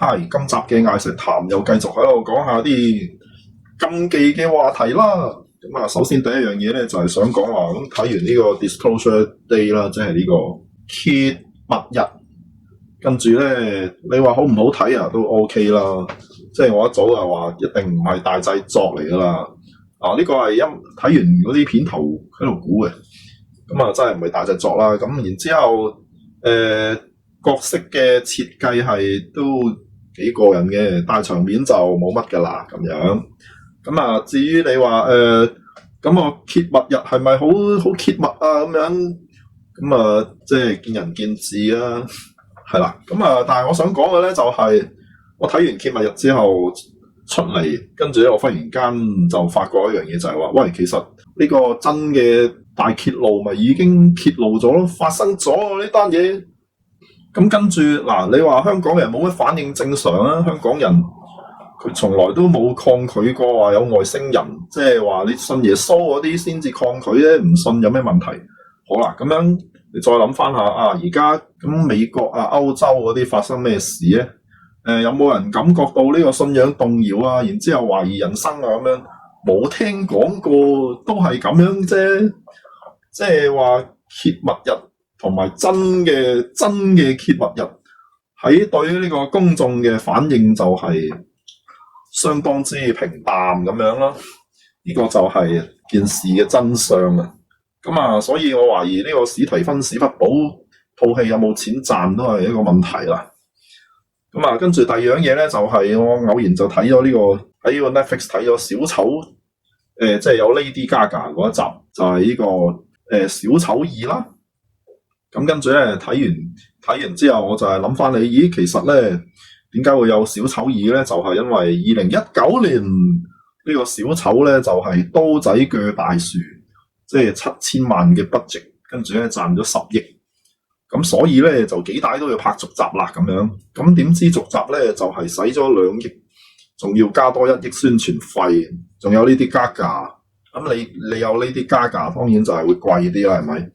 嗨，今集嘅艾食談又繼續喺度講下啲禁忌嘅話題啦。咁啊，首先第一樣嘢咧就係想講話，咁睇完呢個 Disclosure Day 啦，即係呢個揭密日，跟住咧你話好唔好睇啊？都 OK 啦。即係我一早就話一定唔係大製作嚟噶啦。呢個係睇完嗰啲片頭喺度估嘅，咁啊真係唔係大製作啦。咁然之後角色嘅設計係都幾過癮嘅，大場面就冇乜噶啦咁樣。咁啊，至於你話咁我揭密日係咪好揭密啊？咁樣咁啊，即係見仁見智啦，係啦。咁啊，但係我想講嘅咧就係我睇完揭密日之後出嚟，跟住咧我忽然間就發覺一樣嘢，就係話，喂，其實呢個真嘅大揭露咪已經揭露咗咯，發生咗呢單嘢。咁跟住嗱，你話香港人冇乜反應正常啊？香港人佢從來都冇抗拒過話有外星人，即係話你信耶穌嗰啲先至抗拒咧，唔信有咩問題？好啦，咁樣你再諗翻下啊，而家咁美國啊、歐洲嗰啲發生咩事咧？有冇人感覺到呢個信仰動搖啊？然之後懷疑人生啊咁樣？冇聽講過，都係咁樣啫。即係話揭密日同埋真嘅揭密日，喺對於呢個公眾嘅反應就係相當之平淡咁樣咯。呢個就係件事嘅真相啊！咁啊，所以我懷疑呢個史提芬史匹堡套戲有冇錢賺都係一個問題啦。咁啊，跟住第二樣嘢咧，就係我偶然就睇咗呢個喺呢個 Netflix 睇咗小丑，即係有 Lady Gaga 嗰一集，就係呢個小丑二啦。咁跟住咧睇完之後，我就係諗翻你，咦，其實咧點解會有小丑二咧？就係因為2019年呢個小丑咧就係刀仔鋸大樹，即係7000萬嘅 budget， 跟住咧賺咗10億。咁所以咧就幾大都要拍續集啦咁樣。咁點知續集咧就係使咗2億，仲要加多1億宣傳費，仲有呢啲Gaga。咁你有呢啲Gaga，當然就係會貴啲啦，係咪？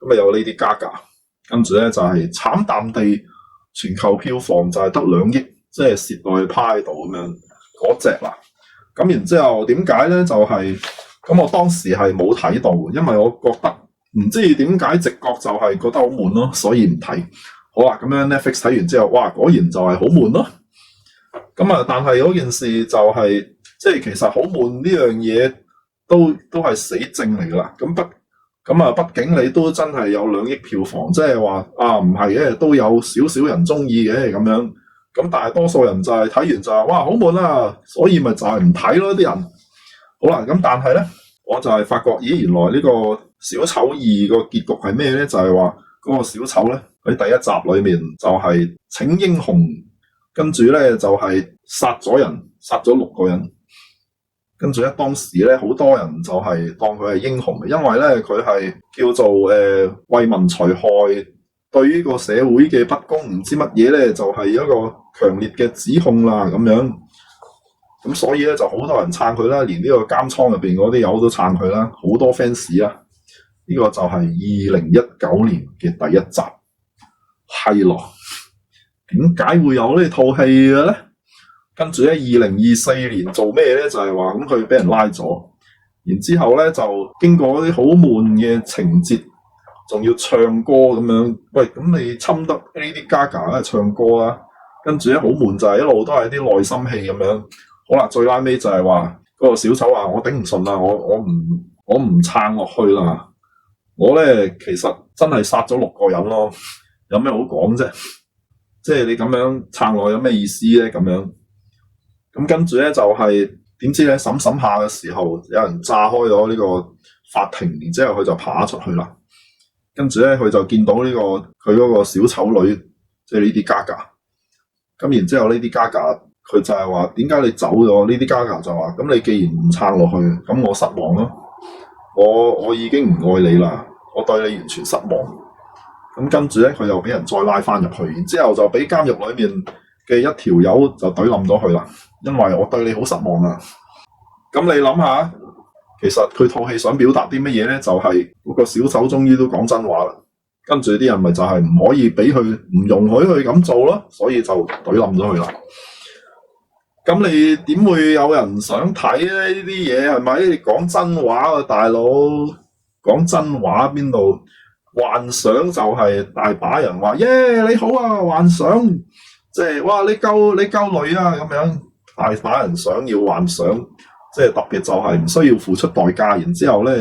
咁啊有呢啲Gaga，跟住咧就係慘淡地全球票房就係得2億，即係蝕落去趴喺度咁樣嗰隻啦。咁然之後點解咧？就係咁我當時係冇睇到，因為我覺得唔知點解直覺就係覺得好悶咯，所以唔睇。好啦，咁樣 Netflix 睇完之後，哇，果然就係好悶咯。咁啊，但係嗰件事就係即係其實好悶呢樣嘢都係死症嚟噶啦。咁啊，畢竟你都真係有2億票房，即係話啊，唔係嘅，都有少少人中意嘅咁樣。咁但係多數人就係睇完就係哇好悶啊，所以咪就係唔睇咯啲人。好啦，咁但係咧，我就係發覺，咦，原來呢個小丑二個結局係咩咧？就係話嗰個小丑咧喺第一集裏面就係請英雄，跟住咧就係殺咗6個人。跟住咧，當時咧好多人就係當佢係英雄嘅，因為咧佢係叫做為民除害，對於個社會嘅不公唔知乜嘢咧，就係一個強烈嘅指控啦咁樣。咁所以咧就好多人撐佢啦，連呢個監倉入邊嗰啲友都撐佢啦，好多 fans 啦。呢個就係2019年嘅第一集，係咯。點解會有呢套戲嘅咧？跟住咧，2024年做咩咧？就係話咁佢俾人拉咗，然之後咧就經過啲好悶嘅情節，仲要唱歌咁樣。喂，咁你侵得呢啲 Gaga 咧唱歌啦，跟住咧好悶就係一路都係啲內心戲咁樣。好啦，最拉尾就係話嗰個小丑話我頂唔順啦，我唔撐落去啦。我咧其實真係殺咗6個人咯，有咩好講啫？即係你咁樣撐落有咩意思咧？咁樣。咁跟住咧就係點知咧審下嘅時候，有人炸開咗呢個法庭，然之後佢就爬出去啦。跟住咧佢就見到呢個佢嗰個小丑女，即係呢啲Gaga。咁然之後呢啲Gaga佢就係話點解你走咗？呢啲Gaga就話咁你既然唔撐落去，咁我失望咯。我已經唔愛你啦，我對你完全失望。咁跟住咧佢又俾人再拉翻入去，然之後就俾監獄裏面嘅一條友就懟冧咗佢啦。因為我對你好失望啊！咁你諗下，其實佢套戲想表達啲乜嘢咧？就係嗰個小丑終於都講真話啦。跟住啲人咪就係唔可以俾佢，唔容許佢咁做咯，所以就懟冧咗佢啦。咁你點會有人想睇咧？呢啲嘢係咪？你講真話啊，大佬，講真話邊度？幻想就係大把人話耶你好啊，幻想即係哇你夠女啊咁樣，大把人想要幻想，即係特別就係唔需要付出代價，然之後咧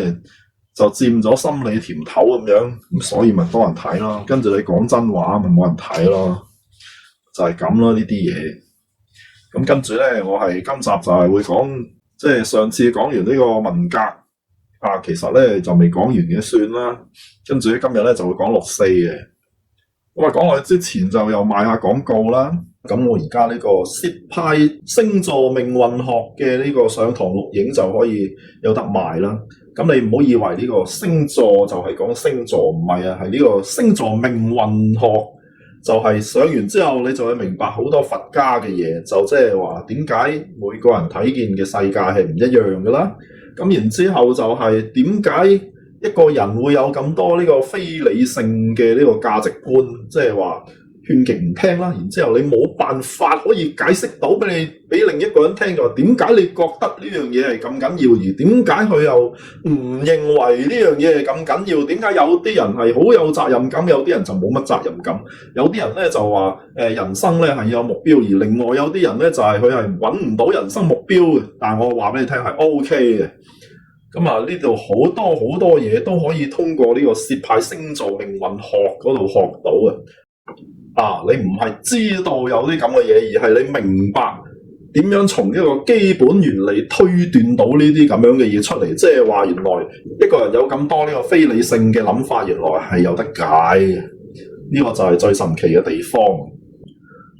就佔咗心理甜頭咁樣，咁所以咪多人睇咯。跟住你講真話咪冇人睇咯，就係咁咯呢啲嘢。咁跟住咧，我係今集就係會講，即係上次講完呢個文革啊，其實咧就未講完嘅算啦。跟住今日咧就會講6·4嘅。咁啊講落去之前就又賣下廣告啦。咁我而家呢個薛派星座命運學嘅呢個上堂錄影就可以有得賣啦。咁你唔好以為呢個星座就係講星座，唔係啊，係呢個星座命運學。就係上完之後，你就會明白好多佛家嘅嘢，就即係話點解每個人睇見嘅世界係唔一樣嘅啦。咁然之後就係點解一個人會有咁多呢個非理性嘅呢個價值觀，即係話勸極唔聽啦。然之後你冇辦法可以解釋到俾另一個人聽，就話點解你覺得呢樣嘢係咁緊要，而點解佢又唔認為呢樣嘢係咁緊要？點解有啲人係好有責任感，有啲人就冇乜責任感？有啲人咧就話人生咧係有目標，而另外有啲人咧就係佢係揾唔到人生目標嘅。但係我話俾你聽係 OK 嘅。咁啊呢度好多嘢都可以通過呢個薛派星座命運學嗰度學到嘅。啊！你唔係知道有啲咁嘅嘢，而係你明白點樣從一個基本原理推斷到呢啲咁樣嘅嘢出嚟，即係話原來一個人有咁多呢個非理性嘅諗法，原來係有得解嘅。呢個就係最神奇嘅地方。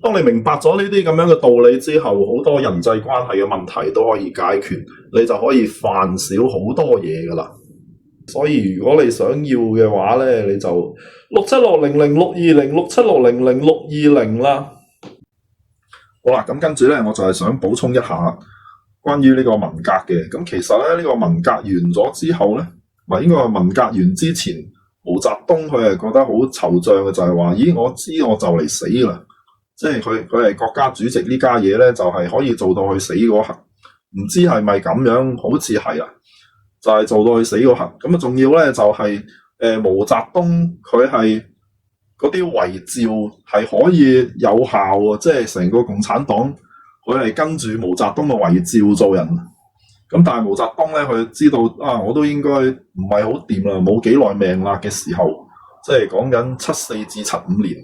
當你明白咗呢啲咁樣嘅道理之後，好多人際關係嘅問題都可以解決，你就可以犯少好多嘢噶啦。所以如果你想要嘅話咧，你就6760062067600620啦。好啦，咁跟住咧，我就係想補充一下關於呢個文革嘅。咁其實咧，呢個文革完咗之後咧，應該話文革完之前，毛澤東佢係覺得好惆悵嘅，就係話：咦，我知我就嚟死啦！即係佢係國家主席呢家嘢咧，就係可以做到佢死嗰刻。唔知係咪咁樣？好似係啊。就係做到佢死嗰刻，咁啊仲要咧就係毛澤東佢係嗰啲遺詔係可以有效啊，即係成個共產黨佢係跟住毛澤東嘅遺詔做人。咁但係毛澤東咧，佢知道啊，我都應該唔係好掂啦，冇幾耐命啦嘅時候，即係講緊74至75年。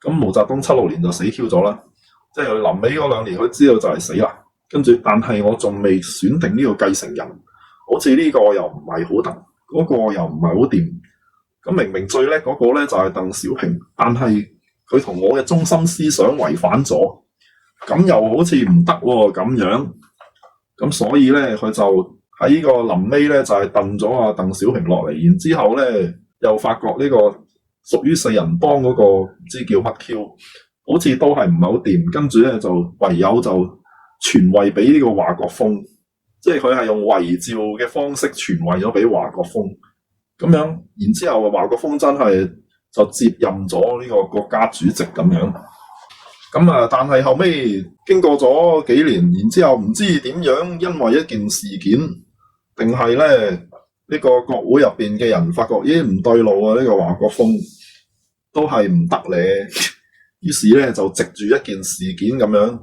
咁毛澤東76年就死 Q 咗啦，即係佢臨尾嗰2年，佢知道就係死啦。跟住，但係我仲未選定呢個繼承人。好似呢個又唔係好得，嗰個又唔係好掂。咁明明最叻嗰個咧就係鄧小平，但係佢同我嘅中心思想違反咗，咁又好似唔得喎咁樣。咁所以咧，佢就喺呢個臨尾咧就係燉咗阿鄧小平落嚟，然之後咧又發覺呢個屬於四人幫嗰個唔知叫乜 Q， 好似都係唔係好掂。跟住咧就唯有就傳位俾呢個華國鋒。即係佢係用遺詔嘅方式傳位咗俾華國鋒咁樣，然之後華國鋒真係就接任咗呢個國家主席咁樣。咁啊，但係後尾經過咗幾年，然之後唔知點樣，因為一件事件，定係咧呢個國會入邊嘅人發覺咦唔對路啊，呢個華國鋒都係唔得咧。於是咧就藉住一件事件咁樣，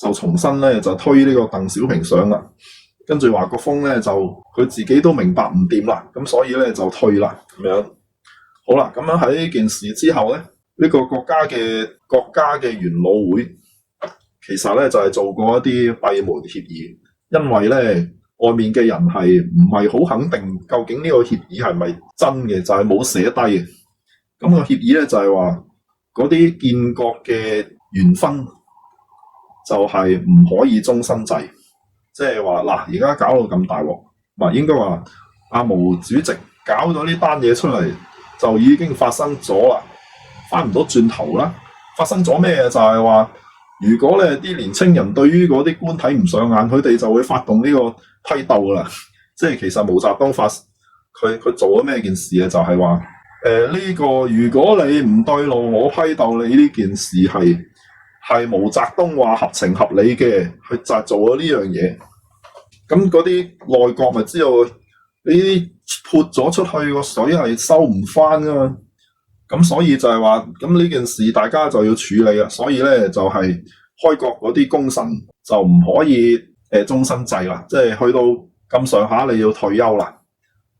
就重新咧就推呢個鄧小平上啦。跟住華國鋒咧就佢自己都明白唔掂啦，咁所以咧就退啦咁樣。好啦，咁樣喺呢件事之後咧，呢個國家嘅元老會其實咧就係做過一啲閉門協議，因為咧外面嘅人係唔係好肯定究竟呢個協議係咪真嘅，就係冇寫低嘅。咁個協議咧就係話嗰啲建國嘅元勳就係唔可以終身制。即係話嗱，而家搞到咁大鑊，應該話阿毛主席搞咗呢單嘢出嚟，就已經發生咗啦，翻唔到轉頭啦。發生咗咩？就係話，如果咧啲年青人對於嗰啲官睇唔上眼，佢哋就會發動呢個批鬥啦。即係其實毛澤東佢做咗咩件事啊？就係話呢個如果你唔對路，我批鬥你呢件事係毛澤東話合情合理嘅，佢就係做咗呢樣嘢。咁嗰啲內閣咪知道呢啲潑咗出去個水係收唔翻噶嘛？咁所以就係話，咁呢件事大家就要處理啊。所以咧就係開國嗰啲功臣就唔可以終身制啦，即係去到咁上下你要退休啦。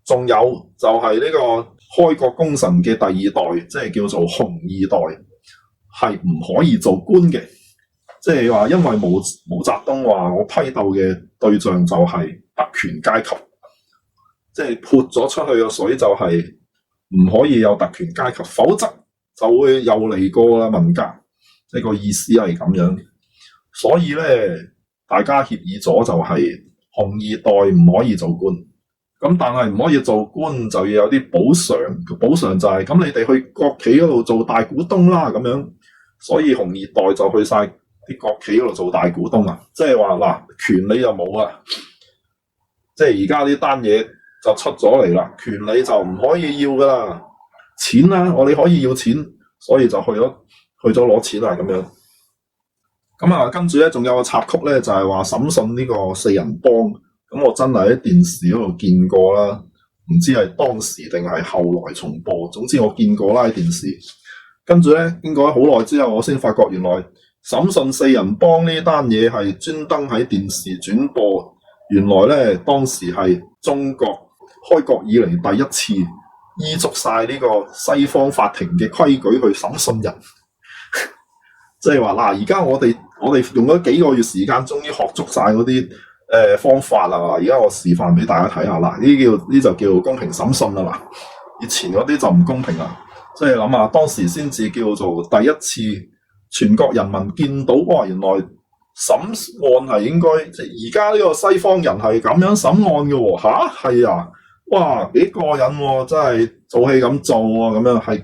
仲有就係呢個開國功臣嘅第二代，即係叫做紅二代，係唔可以做官嘅。即係話，因為毛澤東話我批鬥嘅對象就係特權階級，即係潑咗出去嘅水就係唔可以有特權階級，否則就會又嚟過啦文革。即係個意思係咁樣。所以咧，大家協議咗就係紅二代唔可以做官。咁但係唔可以做官就要有啲補償，補償就係咁你哋去國企嗰度做大股東啦咁樣，所以紅二代就去晒啲國企嗰度做大股東啊，即係話嗱，權利就冇啊，即係而家呢單嘢就出咗嚟啦，權利就唔可以要噶啦，錢啦我哋可以要錢，所以就去咗攞錢啦咁樣。咁啊，跟住咧仲有個插曲咧，就係話審訊呢個四人幫。咁我真係喺電視嗰度見過啦，唔知係當時定係後來重播。總之我見過啦喺電視。跟住咧，經過好耐之後，我先發覺原來審訊四人幫呢單嘢係專登喺電視轉播。原來咧當時係中國開國以嚟第一次依足晒呢個西方法庭嘅規矩去審訊人。即係話嗱，而家我哋用咗幾個月時間，終於學足晒嗰啲方法啦。而家我示範俾大家睇下啦，呢就叫公平審訊啦。嗱，以前嗰啲就唔公平啦。即係諗下，當時先至叫做第一次全國人民見到，哇！原來審案係應該，即係而家呢個西方人係咁樣審案嘅喎。吓？係啊，哇！幾過癮喎，真係做戲咁做啊，咁樣係。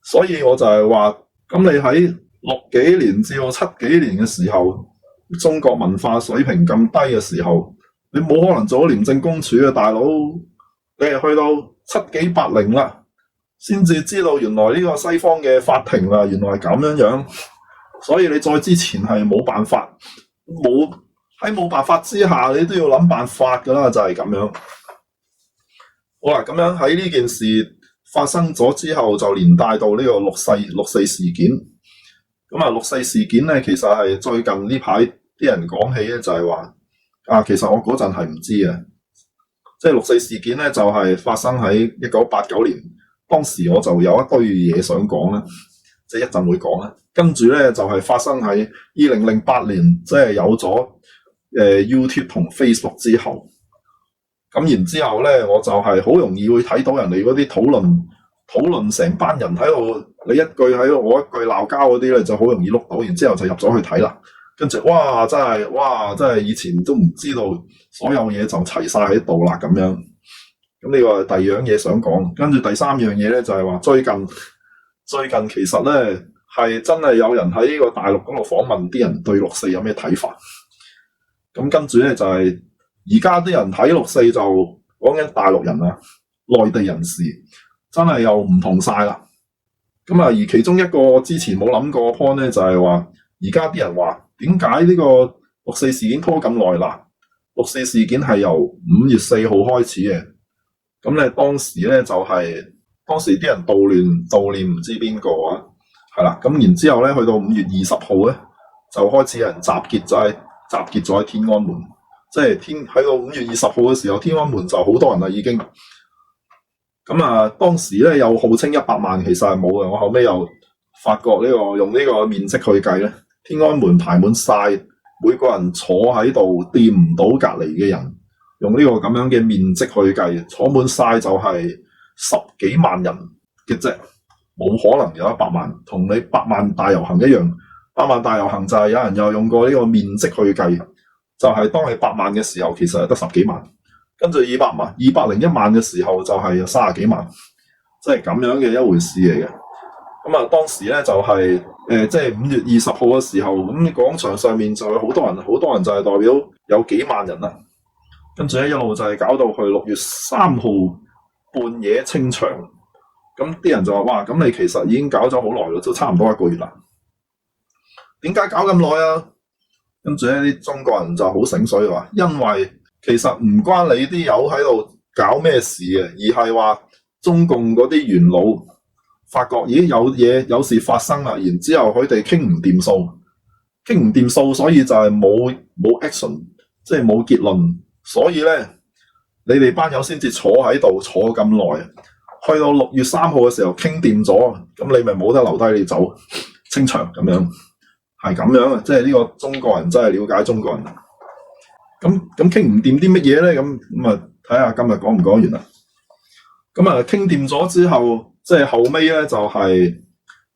所以我就係話，咁你喺60幾年至到70幾年嘅時候，中國文化水平咁低嘅時候，你冇可能做咗廉政公署嘅大佬。你係去到70幾80啦，先至知道原來呢個西方嘅法庭啊，原來係咁樣樣。所以你再之前係冇辦法，冇辦法之下，你都要諗辦法噶啦，就係咁樣。好啦，咁樣喺呢件事發生咗之後，就連帶到呢個六四事件。咁啊，六四事件咧，其實係最近呢排啲人講起咧，就係話啊，其實我嗰陣係唔知嘅，即係六四事件咧，就係發生喺1989年。當時我就有一堆嘢想講咧，即係一陣會講啦。跟住咧就係發生喺2008年，即係有咗YouTube 同 Facebook 之後。咁然之後咧，我就係好容易會睇到人哋嗰啲討論成班人喺度，你一句喺度，我一句鬧交嗰啲咧，就好容易碌到，然之後就入咗去睇啦。跟住哇，真係以前都唔知道，所有嘢就齊晒喺度啦咁樣。咁呢個係第二樣嘢想講。跟住第三樣嘢咧，就係話最近其實咧係真係有人喺呢個大陸嗰度訪問啲人對六四有咩睇法。咁跟住咧就係而家啲人睇六四就講緊大陸人啊，內地人士。真係又唔同晒啦，咁啊！而其中一個之前冇諗過嘅 point 咧，就係話而家啲人話點解呢個六四事件拖咁耐啦？六四事件係由5月4號開始嘅，咁咧當時咧就係當時啲人悼念唔知邊個啊，係啦，咁然之後咧去到5月20號咧就開始有人集結咗喺天安門，即係喺到5月20號嘅時候，天安門就好多人啦已經。咁啊，當時咧又號稱100萬，其實係冇嘅。我後尾又發覺用呢個面積去計咧，天安門排滿晒，每個人坐喺度掂唔到隔離嘅人，用呢個咁樣嘅面積去計，坐滿晒就係10幾萬人嘅啫，冇可能有100萬。同你100萬大遊行一樣，100萬大遊行就係有人又用過呢個面積去計，就係當你100萬嘅時候，其實係得10幾萬。跟住201萬嘅時候就係30幾萬，即係咁樣嘅一回事嚟嘅。咁啊，當時咧就係即係5月20號嘅時候，咁廣場上面就有好多人就係代表有幾萬人啦。跟住咧一路就係搞到去6月3號半夜清場，咁啲人就話：哇，咁你其實已經搞咗好耐咯，都差唔多1個月啦。點解搞咁耐啊？跟住咧啲中國人就好醒水話：因為其實唔關你啲友喺度搞咩事嘅，而係話中共嗰啲元老發覺咦有事發生啦，然之後佢哋傾唔掂數，所以就係冇 action， 即係冇結論，所以咧你哋班友先至坐喺度坐咁耐，去到6月3號嘅時候傾掂咗，咁你咪冇得留低你走清場咁樣，係咁樣啊！即係呢個中國人真係了解中國人。咁傾唔掂啲乜嘢咧？咁啊睇下今日講唔講完啦。咁啊傾掂咗之後，即係後尾咧就係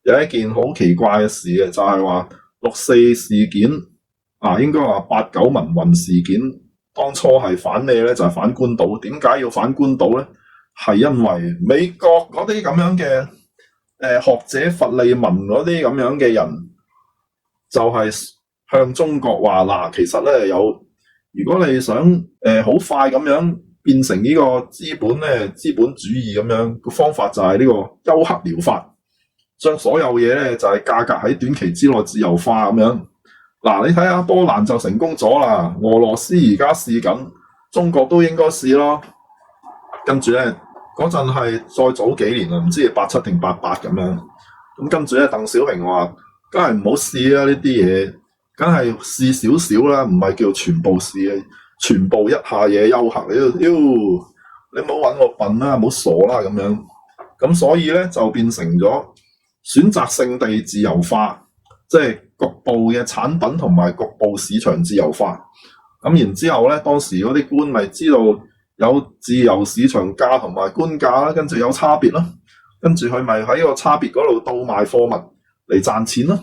有一件好奇怪嘅事嘅，就係話6·4事件啊，應該話8·9民運事件，當初係反咩咧？就係反官倒。點解要反官倒咧？係因為美國嗰啲咁樣嘅學者佛利民嗰啲咁樣嘅人，就係向中國話嗱，其實咧如果你想好快咁樣變成呢個資本主義咁樣，個方法就係呢個休克療法，將所有嘢咧就係價格喺短期之內自由化咁樣。嗱，你睇下波蘭就成功咗啦，俄羅斯而家試緊，中國都應該試咯。跟住咧嗰陣係再早幾年啦，唔知係87定88咁樣。咁跟住咧，鄧小平話：梗係唔好試啦，呢啲嘢，梗係試少少啦，唔係叫全部試嘅，全部一下嘢休克，你唔好揾我笨啦，唔好傻啦咁樣。咁所以咧就變成咗選擇性地自由化，即係局部嘅產品同埋局部市場自由化。咁然之後咧，當時嗰啲官咪知道有自由市場價同埋官價啦，跟住有差別啦，跟住佢咪喺個差別嗰度倒賣貨物嚟賺錢啦。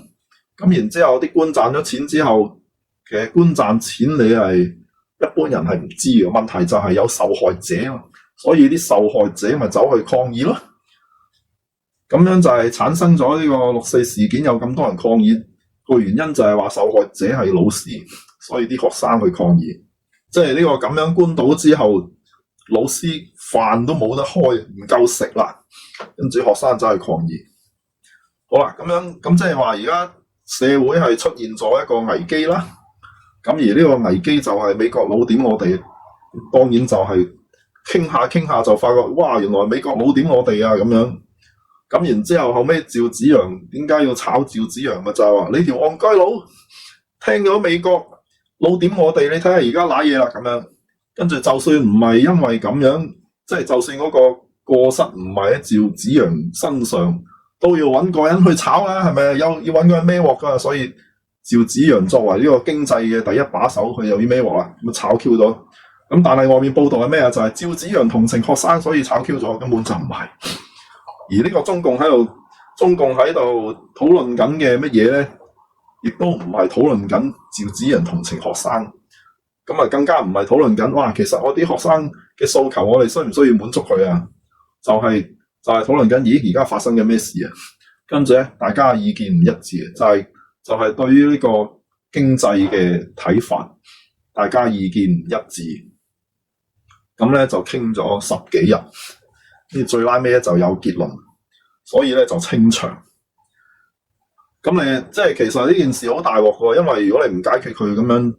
咁然之後啲官賺咗錢之後，其實官賺錢你係一般人係唔知嘅，問題就係有受害者啊，所以啲受害者咪走去抗議咯。咁樣就係產生咗呢個6·4事件，有咁多人抗議，個原因就係話受害者係老師，所以啲學生去抗議。即係呢個咁樣官倒之後，老師飯都冇得開，唔夠食啦，跟住學生走去抗議。好啦，咁即係話而家社會係出現咗一個危機啦。咁而呢個危機就係美國老點我哋，當然就係傾下就發覺，哇！原來美國老點我哋啊咁樣。咁然之後尾趙紫陽點解要炒趙紫陽嘅？就係話你條戇居佬聽咗美國老點我哋，你睇下而家瀨嘢啦咁樣。跟住就算唔係因為咁樣，即係就算嗰個過失唔係喺趙紫陽身上，都要揾個人去炒啦，係咪？要揾個人孭鑊噶，所以趙紫陽作為呢個經濟嘅第一把手，佢又要孭鑊啦，咁炒 Q 咗。咁但係外面報道係咩啊？就係趙紫陽同情學生，所以炒 Q 咗，根本就唔係。而呢個中共喺度討論緊嘅乜嘢咧，亦都唔係討論緊趙紫陽同情學生，咁啊更加唔係討論緊哇，其實我啲學生嘅訴求，我哋需唔需要滿足佢啊？就係討論緊，咦而家發生緊咩事啊？跟住咧，大家意見唔一致嘅，就係對於呢個經濟嘅睇法，大家意見唔一致，咁咧就傾咗10幾日。最拉尾咧就有結論，所以咧就清場。咁你即係其實呢件事好大鑊嘅，因為如果你唔解決佢咁樣，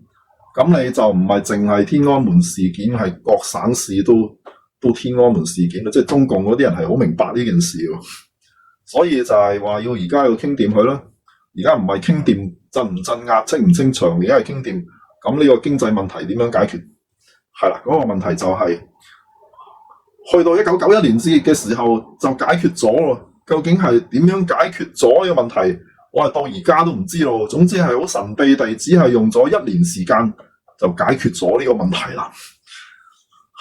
咁你就唔係淨係天安門事件，係各省市都天安門事件啦。即係中共嗰啲人係好明白呢件事喎，所以就係話而家要傾掂佢啦。而家唔係傾掂鎮唔鎮壓、清唔清場，而家係傾掂咁呢個經濟問題點樣解決？係啦，嗰個問題就係。去到1991年嘅時候就解決咗咯，究竟係點樣解決咗呢個問題？我係到而家都唔知咯。總之係好神秘地，只係用咗1年時間就解決咗呢個問題啦。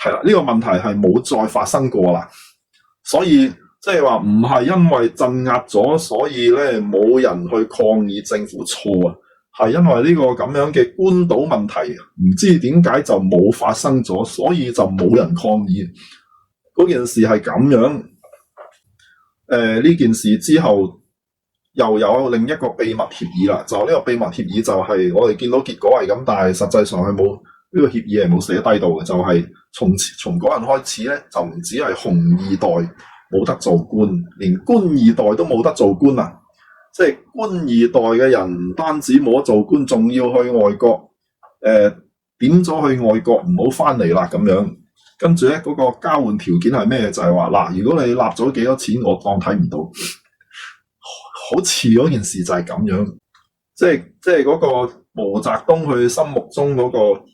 係啦，呢個問題係冇再發生過啦。所以即係話唔係因為鎮壓咗，所以咧冇人去抗議政府錯啊，係因為呢個咁樣嘅官倒問題，唔知點解就冇發生咗，所以就冇人抗議。嗰件事係咁樣，呢件事之後又有另一個秘密協議啦。就呢個秘密協議就係我哋見到結果係咁，但係實際上係冇呢個協議係冇寫低到嘅。就係從嗰陣開始咧，就唔止係紅二代冇得做官，連官二代都冇得做官啊！即係官二代嘅人唔單止冇得做官，仲要去外國點咗去外國唔好翻嚟啦咁樣。跟住咧嗰個交換條件係咩？就係話嗱，如果你納咗幾多錢，我當睇唔到。好似嗰件事就係咁樣，即係嗰個毛澤東佢心目中嗰個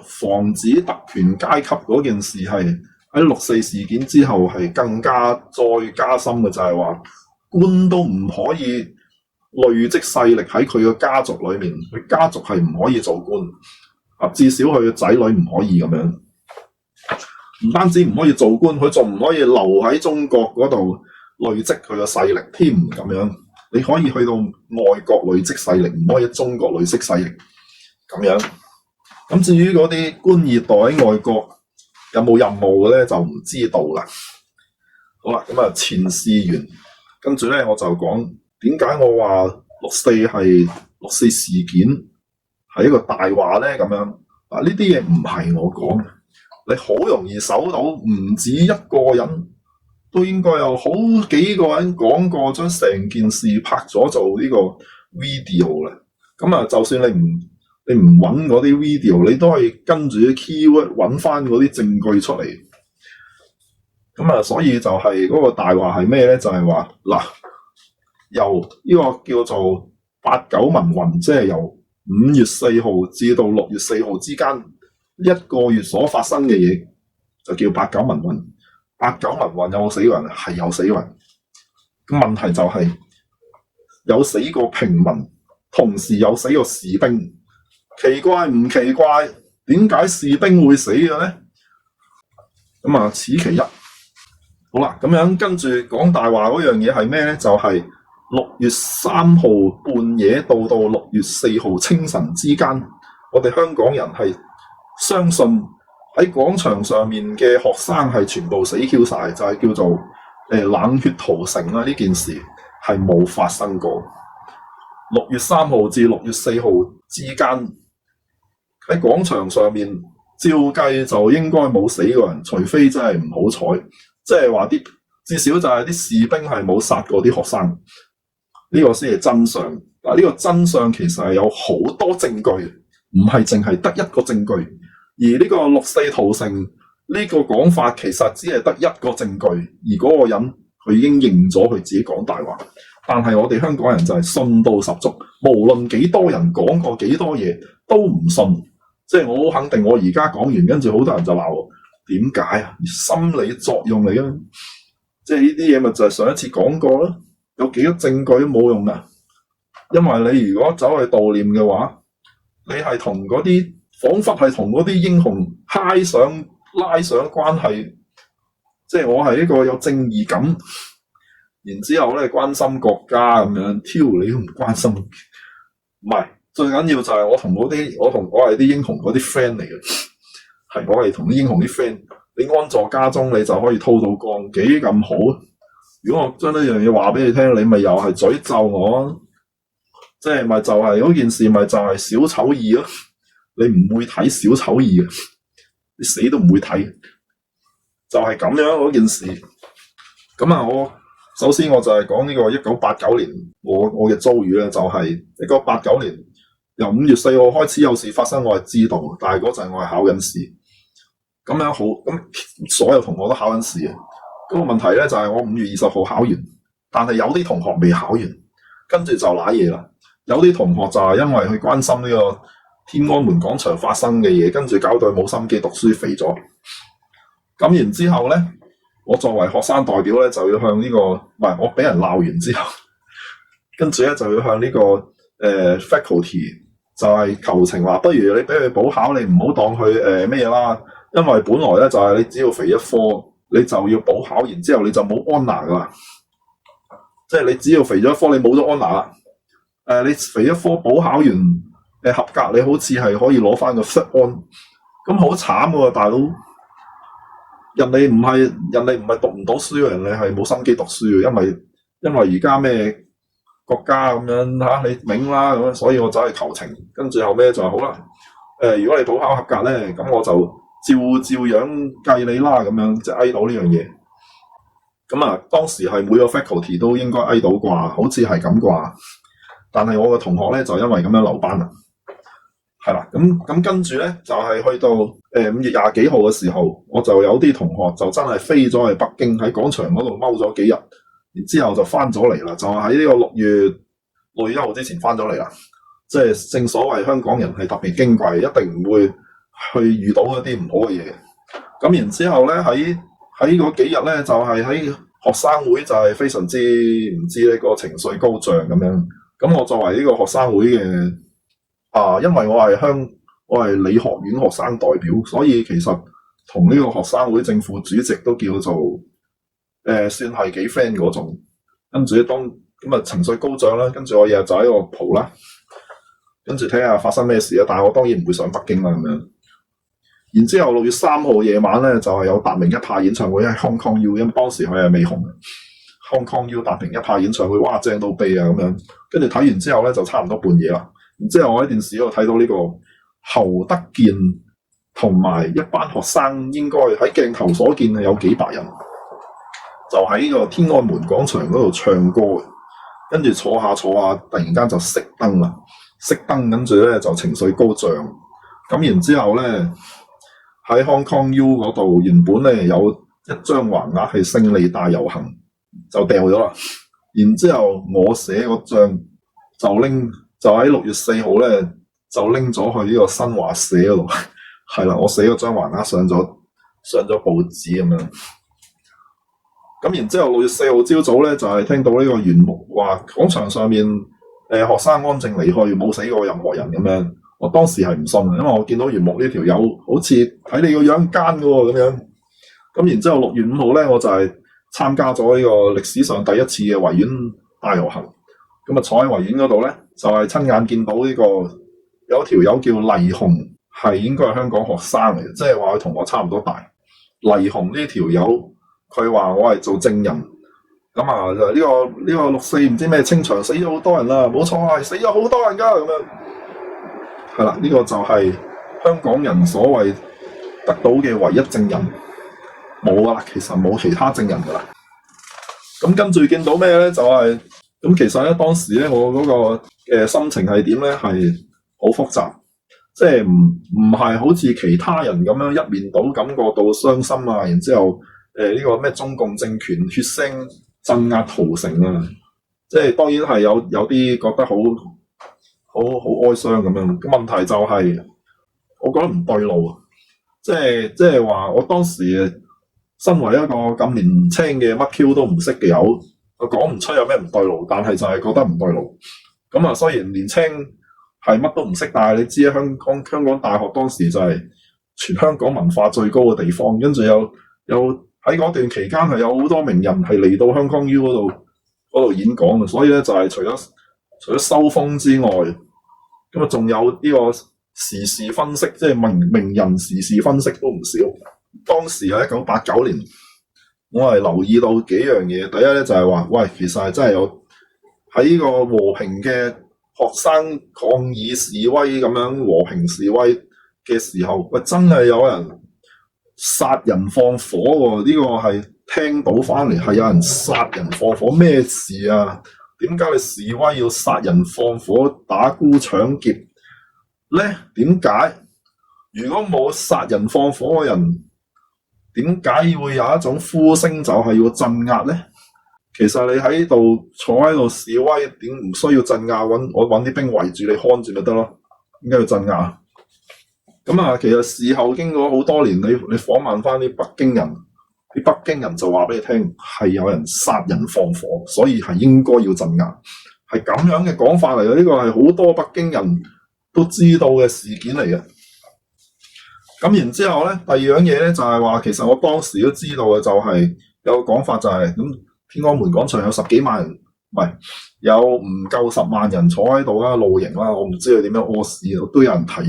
防止特權階級嗰件事係喺六四事件之後係更加再加深嘅，就係話官都唔可以累積勢力喺佢嘅家族裏面，佢家族係唔可以做官啊，至少佢嘅仔女唔可以咁樣。唔單止唔可以做官，佢仲唔可以留喺中國嗰度累積佢嘅勢力添咁樣。你可以去到外國累積勢力，唔可以喺中國累積勢力咁樣。咁至於嗰啲官二代喺外國有冇任務嘅咧，就唔知道啦。好啦，咁啊前事完，跟住咧我就講點解我話六四事件係一個大話咧咁樣。嗱，呢啲嘢唔係我講。你好容易搜到，唔止一個人，都應該有好幾個人講過，將成件事拍咗做呢個 video 啦。咁啊，就算你唔揾嗰啲 video，你都可以跟住啲 keyword 揾翻嗰啲證據出嚟。咁啊，所以就係嗰個大話係咩咧？就係話嗱，由呢個叫做8·9民運，即係由5月4號至到6月4號之間，一個月所發生嘅嘢就叫8·9民運。8·9民運有冇死過人？係有死過人。咁問題就係有死過平民，同時有死過士兵。奇怪唔奇怪？點解士兵會死嘅咧？咁啊，此其一。好啦，咁樣跟住講大話嗰樣嘢係咩咧？就係6月3號半夜到6月4號清晨之間，我哋香港人係相信喺廣場上面嘅學生係全部死 Q 晒，就係叫做冷血屠城啦。呢件事係冇發生過。6月3號至6月4號之間喺廣場上面，照計就應該冇死過人，除非真係唔好彩，即係話至少就係啲士兵係冇殺過啲學生，呢個先係真相。嗱，呢個真相其實係有好多證據，唔係淨係得一個證據。而呢個6四屠城呢個講法其實只係得一個證據，而嗰個人佢已經認咗佢自己講大話，但係我哋香港人就係信到十足，無論幾多人講過幾多嘢都唔信。即係我好肯定，我而家講完，跟住好多人就鬧我，點解啊？心理作用嚟嘅，即係呢啲嘢咪就係上一次講過咯，有幾多證據都冇用噶，因為你如果走去悼念嘅話，你係同嗰啲彷彿係同嗰啲英雄拉上關係，即係我係一個有正義感，然之後咧關心國家咁樣，挑你都唔關心，唔係最緊要就係我係啲英雄嗰啲 friend 嚟嘅，係我係同啲英雄啲 friend，你安坐家中你就可以吐幹幾咁好。如果我將呢樣嘢話俾你聽，你咪又係詛咒我，即係咪就係嗰件事咪就係小丑二咯？你唔會睇小丑二嘅，你死都唔會睇，就係咁樣嗰件事。咁啊，我首先我就係講呢個1989年我嘅遭遇咧，就係1989年由5月4號開始有事發生，我係知道，但係嗰陣我係考緊試。咁樣好，咁所有同學都考緊試嘅。嗰個問題咧就係我5月20號考完，但係有啲同學未考完，跟住就瀨嘢啦。有啲同學就係因為佢關心呢個天安門廣場發生嘅嘢，跟住搞到佢冇心機讀書，肥咗。咁然之後咧，我作為學生代表咧，就要向唔係我俾人鬧完之後，跟住咧就要向faculty 就係求情，話不如你俾佢補考，你唔好當佢咩嘢啦。因為本來咧就係你只要肥一科，你就要補考，然之後你就冇 honour 噶啦。即係你只要肥咗一科，你冇咗 honour 啦。你肥一科補考完合格，你好似係可以攞翻個 third on， 咁好慘喎，大佬！人哋唔係讀唔到書嘅人，你係冇心機讀書嘅，因為而家咩國家咁樣嚇，你明啦咁樣，所以我走去求情，跟住後尾就好啦。如果你補考合格咧，咁我就照樣計你啦，咁樣即係挨到呢樣嘢。咁啊，當時係每個 faculty 都應該挨到啩，好似係咁啩。但係我個同學咧就因為咁樣留班啦，係啦。咁跟住咧就係去到5月20幾號嘅時候，我就有啲同學就真係飛咗去北京喺廣場嗰度踎咗幾日，然之後就翻咗嚟啦。就喺呢個6月1號之前翻咗嚟啦。即係正所謂香港人係特別矜貴，一定唔會去遇到一啲唔好嘅嘢。咁然之後咧喺嗰幾日咧就係喺學生會就係非常之唔知呢個情緒高漲咁樣。咁我作為呢個學生會嘅因為我係理學院學生代表，所以其實同呢個學生會正副主席都叫做算係幾 friend 嗰種。跟住情緒高漲啦，跟住我日日就喺度蒲啦，跟住睇下發生咩事啦。但係我當然唔會上北京啦咁樣。然之後6月3號夜晚咧就係有達明一派演唱會喺 Hong Kong U， 因為當時佢係未紅嘅。Hong Kong U 達明一派演唱會，哇正到痹啊咁樣。跟住睇完之後咧就差唔多半夜啦。然之後我喺電視度睇到呢個侯德健同埋一班學生，應該喺鏡頭所見係有幾百人，就喺呢個天安門廣場嗰度唱歌。跟住坐下，突然間就熄燈啦，跟住咧就情緒高漲。咁然之後咧喺 Hong Kong U 嗰度，原本咧有一張橫額係勝利大遊行，就掉咗啦。然之後我寫嗰張就喺6月4號咧就拎咗去呢個新華社嗰度，係啦，我寫嗰張橫額上咗報紙咁樣。咁然之後6月4號朝早咧就係聽到呢個袁木話廣場上面學生安靜離去，冇死過任何人咁樣。我當時係唔信，因為我見到袁木呢條友好似睇你個樣奸嘅喎咁樣。咁然之後6月5號咧，我就係參加咗呢個歷史上第一次嘅維園大遊行。咁啊坐喺維園嗰度咧，就係親眼見到呢個有條友叫黎雄，係應該係香港學生嚟嘅，即係話佢同我差唔多大。黎雄呢條友，佢話我係做證人。咁啊就呢個6·4唔知咩清場死咗好多人啦，冇錯係死咗好多人噶咁樣。係啦，呢個就係香港人所謂得到嘅唯一證人，冇噶啦，其實冇其他證人噶啦。咁跟住見到咩咧？就係咁，其實咧當時咧我嗰個心情係點咧？係好複雜，即係唔係好似其他人咁樣一面倒感覺到傷心啊，然之後呢個咩中共政權血腥鎮壓屠城啊，即係當然係有啲覺得好哀傷咁樣。咁問題就係，我覺得唔對路，即係話我當時身為一個咁年輕嘅乜 Q 都唔識嘅友，我講唔出有咩唔對路，但係就係覺得唔對路。咁啊，雖然年青係乜都唔識，但係你知香港大學當時就係全香港文化最高嘅地方，跟住有喺嗰段期間係有好多名人係嚟到香港 U 嗰度演講嘅，所以咧就係除咗收風之外，咁啊仲有呢個時事分析，即係名人時事分析都唔少。當時喺1989年，我係留意到幾樣嘢。第一咧就係話，喂，其實係真係有喺呢個和平嘅學生抗議示威咁樣和平示威嘅時候，喂，真係有人殺人放火喎！呢個係聽到翻嚟係有人殺人放火，咩事啊？點解你示威要殺人放火、打沽搶劫咧？點解？如果冇殺人放火嘅人，點解會有一種呼聲就係要鎮壓咧？其實你喺度坐喺度示威，點唔需要鎮壓？我揾啲兵圍住你看住咪得咯？點解要鎮壓？咁啊，其實事後經過好多年，你訪問翻啲北京人，啲北京人就話俾你聽，係有人殺人放火，所以係應該要鎮壓，係咁樣嘅講法嚟嘅。呢個係好多北京人都知道嘅事件嚟嘅。咁然之後咧，第二樣嘢咧就係話，其實我當時都知道嘅就係有個講法就係咁，天安門廣場有10幾萬人，唔係有唔夠10萬人坐喺度啦，露營啦，我唔知佢點樣屙屎，都有人睇。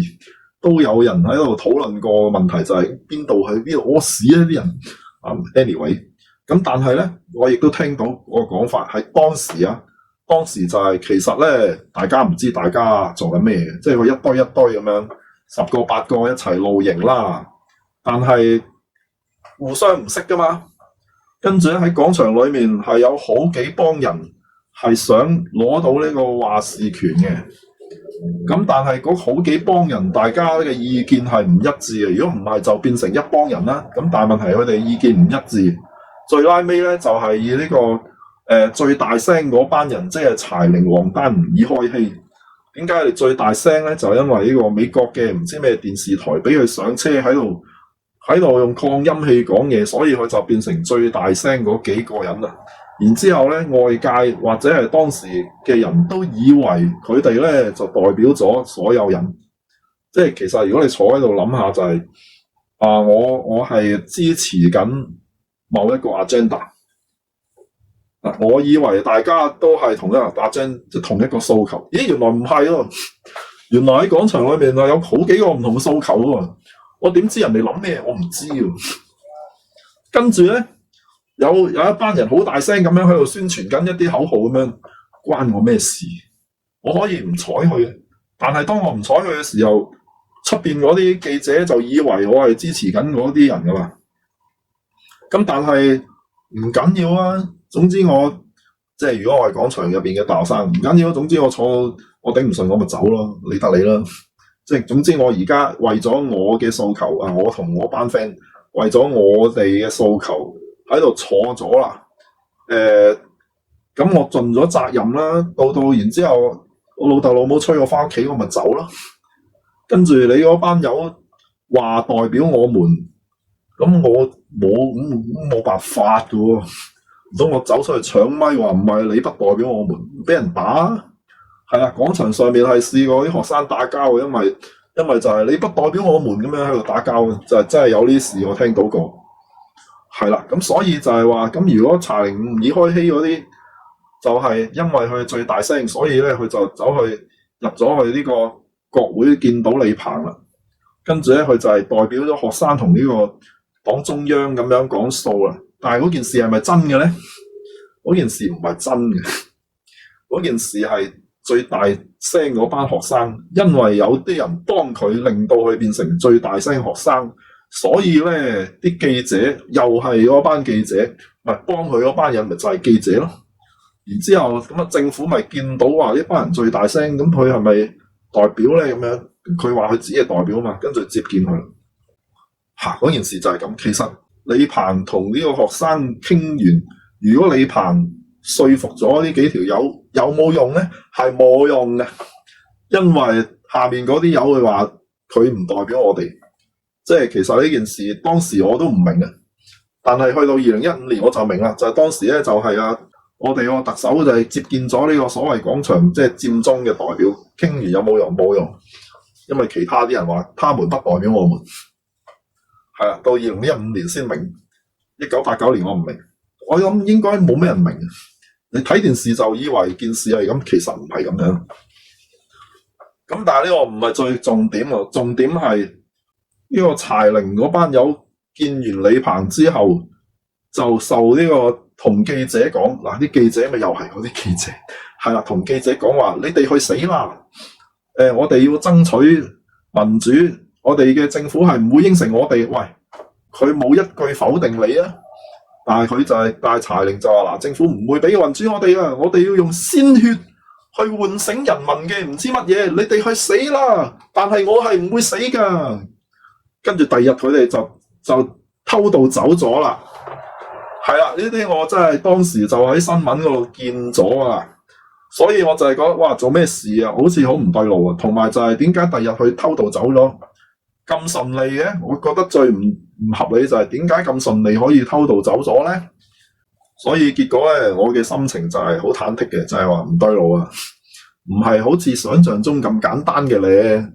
都有人喺度討論過問題，就係邊度去邊度屙屎啊啲人。anyway， 咁但係咧，我亦都聽到個講法係當時就係其實咧，大家唔知大家做緊咩嘅，即係佢一堆咁樣10個8個一齊露營啦，但係互相唔識噶嘛，跟住咧喺廣場裏面係有好幾幫人係想攞到呢個話事權嘅。咁但係嗰好幾幫人，大家嘅意見係唔一致嘅。如果唔係，就變成一幫人啦。咁但係問題佢哋意見唔一致，最拉尾咧就係以呢個最大聲嗰班人，即係柴玲、王丹唔以開欺。點解佢哋最大聲咧？就因為呢個美國嘅唔知咩電視台俾佢上車喺度用擴音器講嘢，所以佢就變成最大聲嗰幾個人啦。然之後咧，外界或者係當時嘅人都以為佢哋咧就代表咗所有人，即係其實如果你坐喺度諗下就係我係支持緊某一個 agenda， 我以為大家都係同一個 agenda， 即係同一個訴求。咦，原來唔係喎，原來喺廣場裏面有好幾個唔同嘅訴求喎。我點知人哋諗咩？我唔知喎。跟住咧。有一班人好大聲咁樣喺度宣傳緊一啲口號咁樣，關我咩事？我可以唔睬佢，但係當我唔睬佢嘅時候，出邊嗰啲記者就以為我係支持緊嗰啲人噶嘛。咁但係唔緊要啊，總之我即係如果我係廣場入邊嘅大學生，唔緊要，總之我頂唔順我咪走咯，理得你啦。即係總之我而家為咗我嘅訴求啊，我同我班 friend 為咗我哋嘅訴求。喺度坐咗啦，咁我盡咗責任啦。到然之後，我老豆老母催我翻屋企，我咪走咯。跟住你嗰班友話代表我們，咁我冇辦法噶喎。唔通我走出去搶咪話唔係你不代表我們，俾人打？係啦，廣場上面係試過啲學生打交嘅，因為就係你不代表我們咁樣喺度打交，就係真係有呢事我聽到過。係啦，咁所以就係話，咁如果柴玲唔以開欺嗰啲，就係因為佢最大聲，所以咧佢就走去入咗去呢個國會見到李鵬啦。跟住咧佢就係代表咗學生同呢個黨中央咁樣講數啦。但係嗰件事係咪真嘅咧？嗰件事唔係真嘅，嗰件事係最大聲嗰班學生，因為有啲人幫佢，令到佢變成最大聲學生。所以咧，啲記者又係嗰班記者，咪幫佢嗰班人，咪就係記者咯。然之後咁啊，政府咪見到話呢班人最大聲，咁佢係咪代表咧？咁樣佢話佢自己係代表嘛，跟住接見佢。嗰件事就係咁。其實李鵬同呢個學生傾完，如果李鵬說服咗呢幾條友，有冇用咧？係冇用嘅，因為下面嗰啲友會話佢唔代表我哋。即係其實呢件事當時我都唔明嘅，但係去到2015年我就明啦，就係當時咧就係我哋個特首就係接見咗呢個所謂廣場即係佔中嘅代表，傾完有冇用？冇用，因為其他啲人話他們不代表我們。係啦，到2015年先明，1989年我唔明，我諗應該冇咩人明。你睇電視就以為件事係咁，其實唔係咁樣。咁但係呢個唔係最重點喎，重點係。呢個柴玲嗰班友見完李鵬之後，就受呢個同記者講嗱，啲記者咪又係嗰啲記者，係啦，同記者講話你哋去死啦！我哋要爭取民主，我哋嘅政府係唔會應承我哋。喂，佢冇一句否定你啊，但係佢就係但係柴玲就話嗱，政府唔會俾民主我哋啊，我哋要用鮮血去喚醒人民嘅唔知乜嘢，你哋去死啦！但係我係唔會死噶。跟住第二日佢哋就偷渡走咗啦，係啦，呢啲我真係當時就喺新聞嗰度見咗啊，所以我就係覺得哇，做咩事啊？好似好唔對路啊，同埋就係點解第二日佢偷渡走咗咁順利嘅？我覺得最唔合理就係點解咁順利可以偷渡走咗咧？所以結果咧，我嘅心情就係好忐忑嘅，就係話唔對路啊，唔係好似想象中咁簡單嘅咧。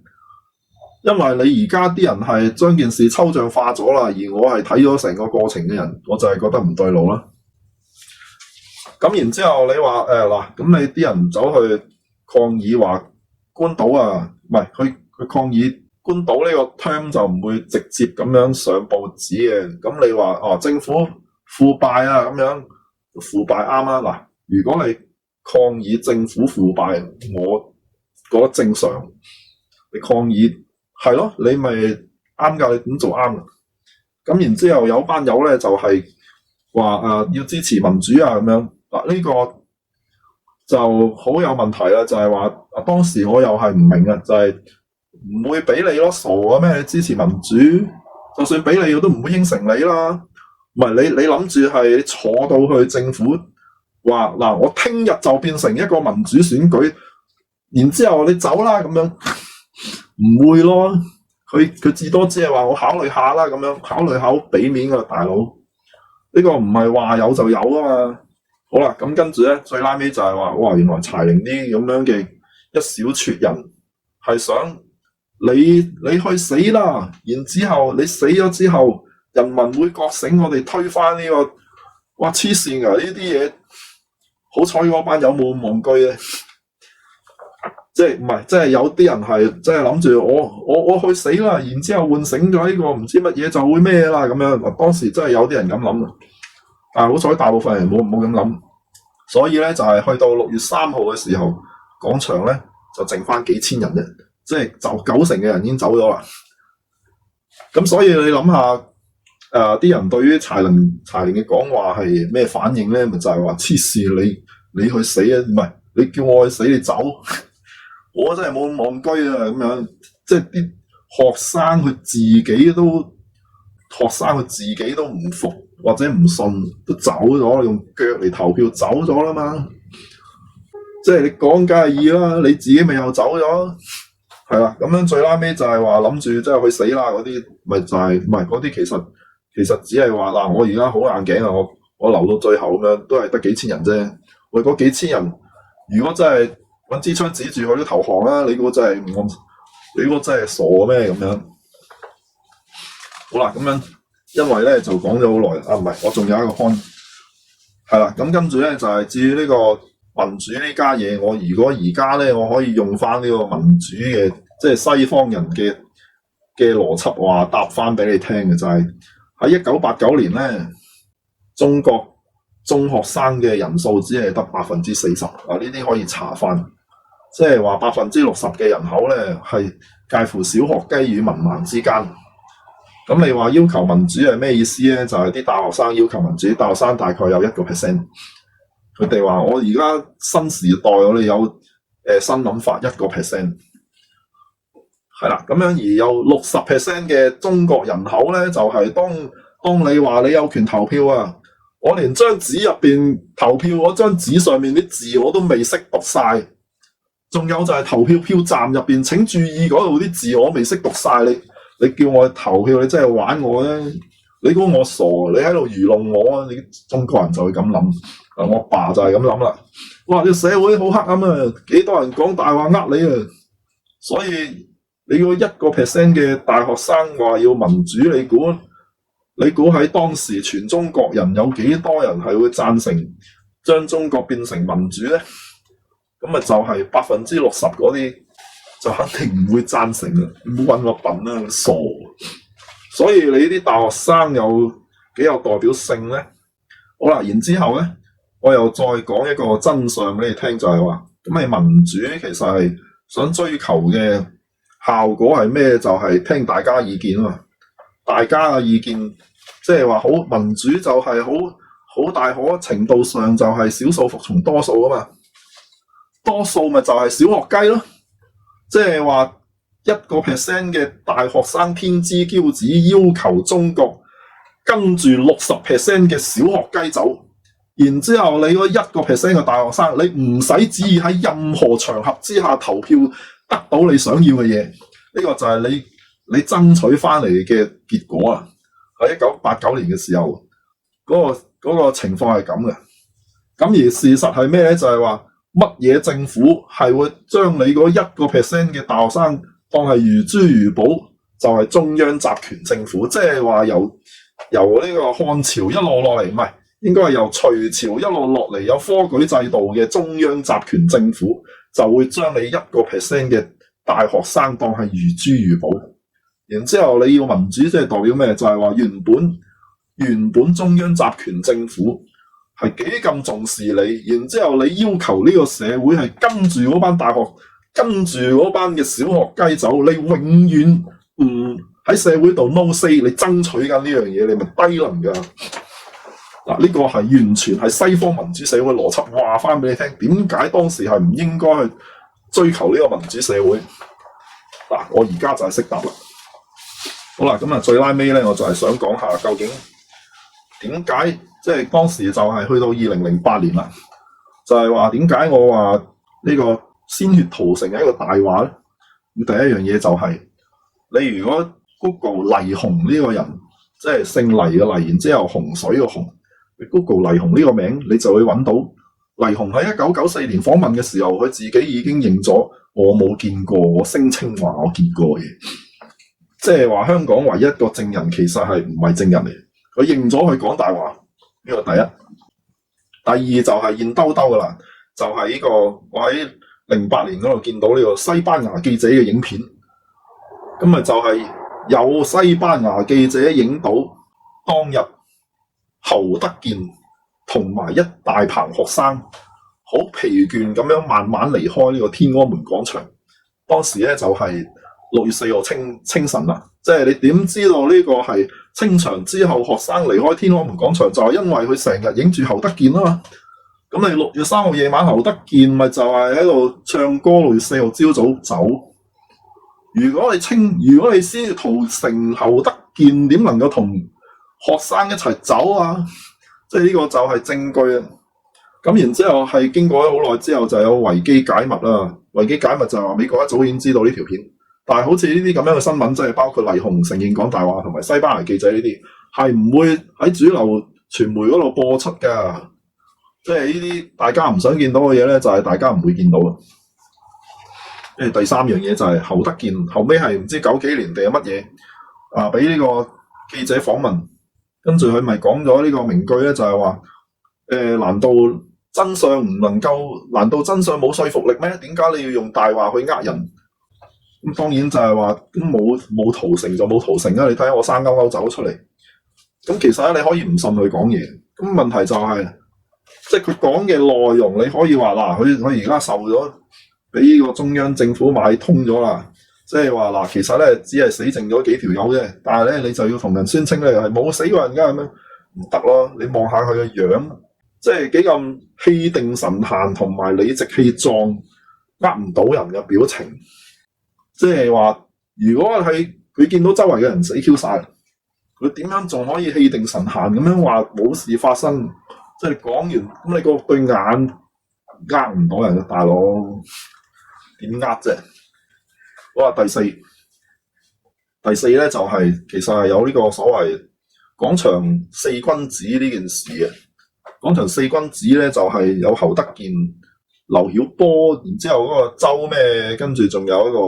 因為你而家啲人係將件事抽象化咗啦，而我係睇咗成個過程嘅人，我就係覺得唔對路啦。咁然之後你話嗱，咁你啲人走去抗議話官倒啊，唔係去抗議官倒呢個 term 就唔會直接咁樣上報紙嘅。咁你話政府腐敗啊咁樣，腐敗啱啊嗱。如果你抗議政府腐敗，我覺得正常。你抗議。係咯，你咪啱㗎，你點做啱㗎？咁然之後有班友咧就係話要支持民主啊咁樣。嗱，呢個就好有問題啦，就係話當時我又係唔明啊，就係唔會俾你咯，傻嘅咩？你支持民主，就算俾你我都唔會應承你啦。唔係你諗住係坐到去政府話嗱，我聽日就變成一個民主選舉，然之後你走啦咁樣，唔會咯。佢至多只係話我考慮下啦咁樣，考慮下俾面㗎大佬。呢個唔係話有就有啊嘛。好啦，咁跟住咧，最拉尾就係話，哇！原來柴玲啲咁樣嘅一小撮人係想你去死啦，然之後你死咗之後，人民會覺醒，我哋推翻呢個，哇！黐線㗎呢啲嘢，好彩嗰班友冇咁戇居咧，即係唔係？即係有啲人係即係諗住我去死啦，然之後喚醒咗呢個唔知乜嘢就會咩啦咁樣。當時真係有啲人咁諗。但係好彩，大部分人冇咁諗，所以咧就係去到6月3號嘅時候，廣場咧就剩翻幾千人啫，即係就90%嘅人已經走咗啦。咁所以你諗下，啲人對於柴玲嘅講話係咩反應咧？咪就係話黐線，你去死啊！唔係你叫我去死，你走，我真係冇咁戇居啊！咁樣即係啲學生佢自己都唔服。或者唔信都走咗，用腳嚟投票走咗啦嘛。即係你講梗係易啦，你自己咪又走咗，係啦。咁樣最拉尾就係話諗住即係去死啦嗰啲，咪就係唔係嗰啲其實只係話嗱，我而家好硬頸啊，我留到最後咁樣都係得幾千人啫。喂，嗰幾千人如果真係揾支槍指住佢都投降啦，你估真係傻咩咁樣？好啦，咁樣。因為咧就講咗好耐啊，唔係我仲有一個 point 係啦，咁跟住咧就係至於呢個民主呢家嘢，我如果而家咧我可以用翻呢個民主嘅即係西方人嘅邏輯話答翻俾你聽嘅，就係喺1989年咧，中國中學生嘅人數只係得40%啊，呢啲可以查翻，即係話60%嘅人口咧係介乎小學雞與文盲之間。咁你話要求民主係咩意思咧？就係啲大學生要求民主，大學生大概有1%。佢哋話我而家新時代，我哋有新諗法1%。係啦，咁樣而有60% 嘅中國人口咧，就係當你話你有權投票啊，我連張紙入邊投票嗰張紙上面啲字我都未識讀晒。仲有就係投票票站入邊請注意嗰度啲字我未識讀晒。你叫我去投票，你真係玩我咧？你估我傻？你喺度愚弄我啊！你中國人就會咁諗，我爸就係咁諗啦。哇！呢個社會好黑暗啊，幾多人講大話呃你啊！所以你個1% 嘅大學生話要民主，你估喺當時全中國人有幾多人係會贊成將中國變成民主咧？咁咪就係60%嗰啲。就肯定唔會贊成啊！唔好搵我笨啦，傻！所以你啲大學生有幾有代表性咧？好啦，然之後咧，我又再講一個真相俾你聽，就係話咁你民主其實係想追求嘅效果係咩？就係聽大家意見啊嘛！大家嘅意見即係話好民主就係好大可程度上就係少數服從多數啊嘛！多數咪就係小學雞咯。即係話1% 嘅大學生天之驕子要求中國跟住60% 嘅小學雞走，然之後你嗰1% 嘅大學生，你唔使旨意喺任何場合之下投票得到你想要嘅嘢，呢個就係你爭取翻嚟嘅結果啊！喺1989年嘅時候，嗰個情況係咁嘅。咁而事實係咩咧？就係話。乜嘢政府係會將你嗰1% 嘅大學生當係如珠如寶？就係中央集權政府，即係話由呢個漢朝一路落嚟，唔係應該係由隋朝一路落嚟有科舉制度嘅中央集權政府，就會將你1% 嘅大學生當係如珠如寶。然之後你要民主，即係代表咩？就係話原本中央集權政府。係幾咁重視你，然之後你要求呢個社會係跟住嗰班大學，跟住嗰班嘅小學雞走，你永遠唔喺社會度 no say，你爭取緊呢樣嘢，你咪低能噶。嗱，呢個係完全係西方民主社會邏輯話翻俾你聽，點解當時係唔應該去追求呢個民主社會？嗱，我而家就係識答啦。好啦，咁啊最拉尾咧，我就係想講下究竟點解即係當時就係去到2008年啦，就係話點解我話呢個鮮血屠城係一個大話咧？咁第一樣嘢就係、你如果 Google 黎雄呢個人，即係姓黎嘅黎，然之後洪水嘅洪。Google 黎雄呢個名，你就會揾到黎雄喺1994年訪問嘅時候，佢自己已經認咗我冇見過，我聲稱話我見過嘅，即係話香港唯一一個證人其實係唔係證人嚟，佢認咗佢講大話，呢個第一。第二就係現兜兜噶啦，就係呢個我喺08年嗰度見到呢個西班牙記者嘅影片，咁咪就係有西班牙記者影到當日侯德健同埋一大棚學生好疲倦咁樣慢慢離開呢個天安門廣場。當時咧就係6月4號清晨啦，即係你點知道呢個係清場之後學生離開天安門廣場，就係因為佢成日影住侯德健啊嘛。咁你6月3號夜晚侯德健咪就係喺度唱歌，6月4號朝早走。如果你先要屠城侯德健，點能夠同學生一齊走啊？即係呢個就係證據啊！咁然之後係經過咗好耐之後，就有維基解密啦。維基解密就係話美國一早已經知道呢條片，但係好似呢啲咁樣嘅新聞，即係包括黎雄承認講大話同埋西班牙記者呢啲，係唔會喺主流傳媒嗰度播出㗎。即係呢啲大家唔想見到嘅嘢咧，就係大家唔會見到嘅。跟住第三樣嘢就係侯德健後尾係唔知90幾年定係乜嘢啊？俾呢個記者訪問。跟住佢咪講咗呢個名句咧，就係話：難道真相冇說服力咩？點解你要用大話去呃人？咁當然就係話，咁冇屠城就冇屠城啦。你睇下我生勾勾走出嚟。咁其實咧，你可以唔信佢講嘢。咁問題就係、即係佢講嘅內容，你可以話嗱，佢而家受咗俾呢個中央政府買通咗啦。即係話嗱，其實咧只係死剩咗幾條友啫，但係咧你就要同人宣稱咧係冇死過人㗎咁樣，唔得咯。你望下佢嘅樣，即係幾咁氣定神閒同埋理直氣壯，呃唔到人嘅表情。即係話，如果係佢見到周圍嘅人死 Q 晒，佢點樣仲可以氣定神閒咁樣話冇事發生？即係講完咁，你個對眼呃唔到人嘅大佬，點呃啫？好啊，第四咧就係、其實係有呢個所謂廣場四君子呢件事嘅。廣場四君子咧就係有侯德健、劉曉波，然之後嗰個周咩，跟住仲有一個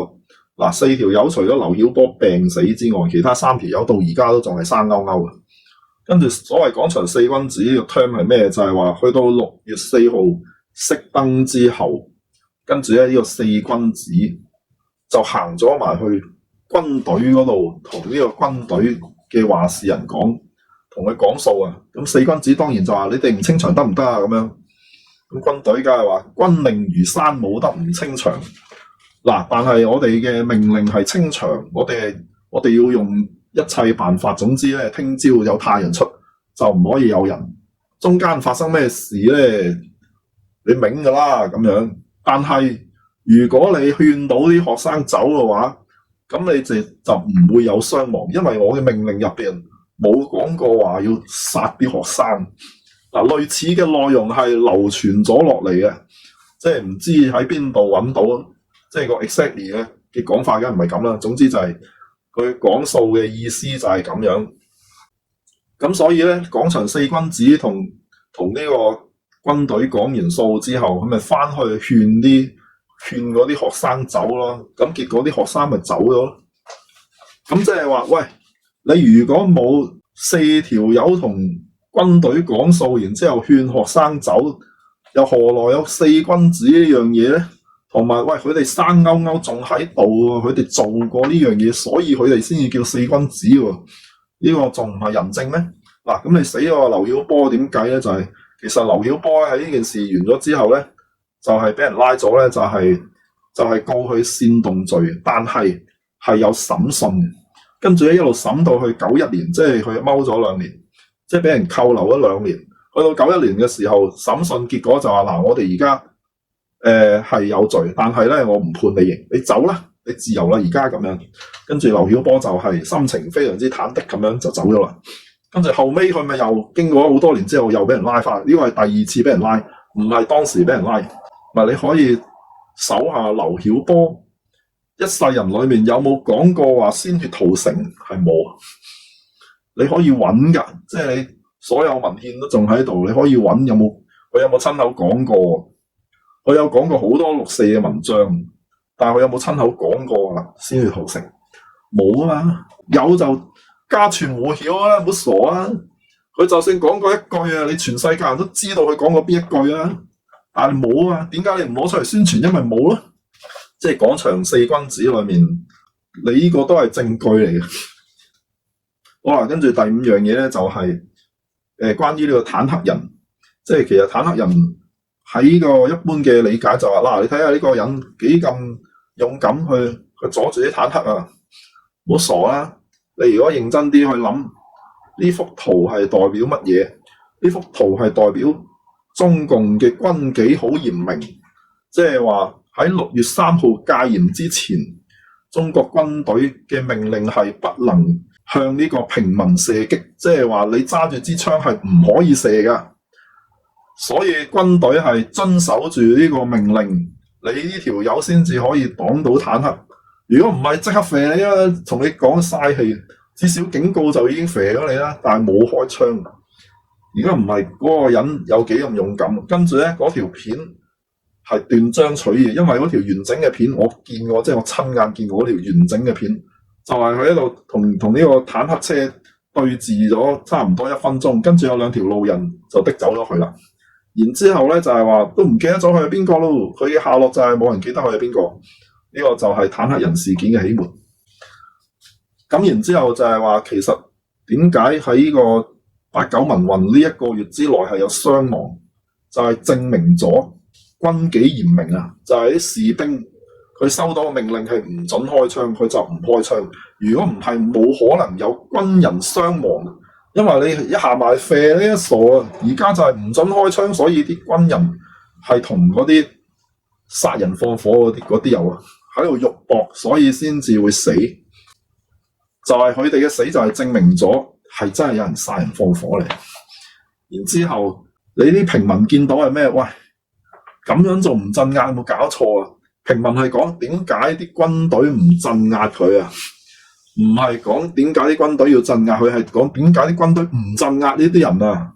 嗱4條友，除咗劉曉波病死之外，其他3條友到而家都仲係生勾勾嘅。跟住所謂廣場四君子呢個 term 係咩？就係話去到6月4號熄燈之後，跟住咧呢個四君子就行咗埋去軍隊嗰度，同呢個軍隊嘅話事人講，同佢講數啊。咁四君子當然就話：你哋唔清場得唔得啊？咁樣，咁軍隊梗係話：軍令如山，冇得唔清場。嗱，但係我哋嘅命令係清場，我哋要用一切辦法。總之咧，聽朝有太陽出就唔可以有人。中間發生咩事咧？你明㗎啦咁樣。但係如果你勸到啲學生走嘅話，咁你就唔會有傷亡，因為我嘅命令入邊冇講過話要殺啲學生。嗱，類似嘅內容係流傳咗落嚟嘅，即係唔知喺邊度揾到，即係個 exactly 咧嘅講法，梗唔係咁啦。總之就係佢講數嘅意思就係咁樣。咁所以咧，廣場四君子同呢個軍隊講完數之後，咁咪翻去勸嗰啲學生走咯，咁結果啲學生咪走咗。咁即係話，喂，你如果冇4條友同軍隊講數，然之後勸學生走，又何來有四君子呢樣嘢咧？同埋，喂，佢哋生勾勾仲喺度喎，佢哋做過呢樣嘢，所以佢哋先至叫四君子喎。呢個仲唔係人證咩？嗱，咁你死個劉曉波點計咧？就係其實劉曉波喺呢件事完咗之後咧，就係俾人拉咗咧，就係告佢煽動罪，但係有審訊嘅。跟住咧一路審到去91年，即係佢踎咗2年。即係俾人扣留咗2年。去到91年嘅時候，審訊結果就話嗱，我哋而家係有罪，但係咧我唔判你刑，你走啦，你自由啦，而家咁樣。跟住劉曉波就係心情非常之忐忑咁樣就走咗啦。跟住後尾佢咪又經過好多年之後又俾人拉翻，呢個係第2次俾人拉，唔係當時俾人拉。嗱，你可以搜下劉曉波一世人裏面有冇講過話鮮血屠城，係冇。你可以揾噶，即係你所有文獻都仲喺度，你可以揾佢有冇親口講過。佢有講過好多6、4嘅文章，但係佢有冇親口講過啊？鮮血屠城冇啊嘛，有就家傳戶曉啊，唔好傻啊！佢就算講過一句啊，你全世界人都知道佢講過邊一句啊，但係冇啊，點解你唔攞出嚟宣傳？因為冇咯，即係廣場4君子裏面，你呢個都係證據嚟嘅。好啦，跟住第5樣嘢咧就係關於呢個坦克人，即係其實坦克人喺呢個一般嘅理解就話嗱，你睇下呢個人幾咁勇敢去阻住啲坦克啊，唔好傻啊！你如果認真啲去諗，呢幅圖係代表乜嘢？呢幅圖係代表中共嘅軍紀好嚴明，即係話喺6月3號戒嚴之前，中國軍隊嘅命令係不能向呢個平民射擊，即係話你揸住支槍係唔可以射噶。所以軍隊係遵守住呢個命令，你呢條友先至可以擋到坦克。如果唔係，即刻射你啦！同你講嘥氣，至少警告就已經射咗你啦，但係冇開槍。而家唔係嗰個人有幾咁勇敢，跟住咧嗰條片係斷章取義，因為嗰條完整嘅片我見過，即係我親眼見過嗰條完整嘅片，就係佢喺度同呢個坦克車對峙咗差唔多1分鐘，跟住有2條路人就逼走咗佢啦。然之後咧就係話都唔記得咗佢係邊個咯，佢嘅下落就係冇人記得佢係邊個。呢個就係坦克人事件嘅起門。咁然之後就係話，其實點解喺呢個8·9民運呢1個月之內係有傷亡，就係證明咗軍紀嚴明啊！就係啲士兵佢收到命令係唔准開槍，佢就唔開槍。如果唔係，冇可能有軍人傷亡，因為你一下埋射呢一傻啊！而家就係唔准開槍，所以啲軍人係同嗰啲殺人放火嗰啲友啊喺度肉搏，所以先至會死。就係佢哋嘅死就係證明咗係真係有人殺人放火嚟。然之後你啲平民見到係咩？喂，咁樣做唔鎮壓，有冇搞錯啊？平民係講點解啲軍隊唔鎮壓佢啊？唔係講點解啲軍隊要鎮壓佢，係講點解啲軍隊唔鎮壓呢啲人啊？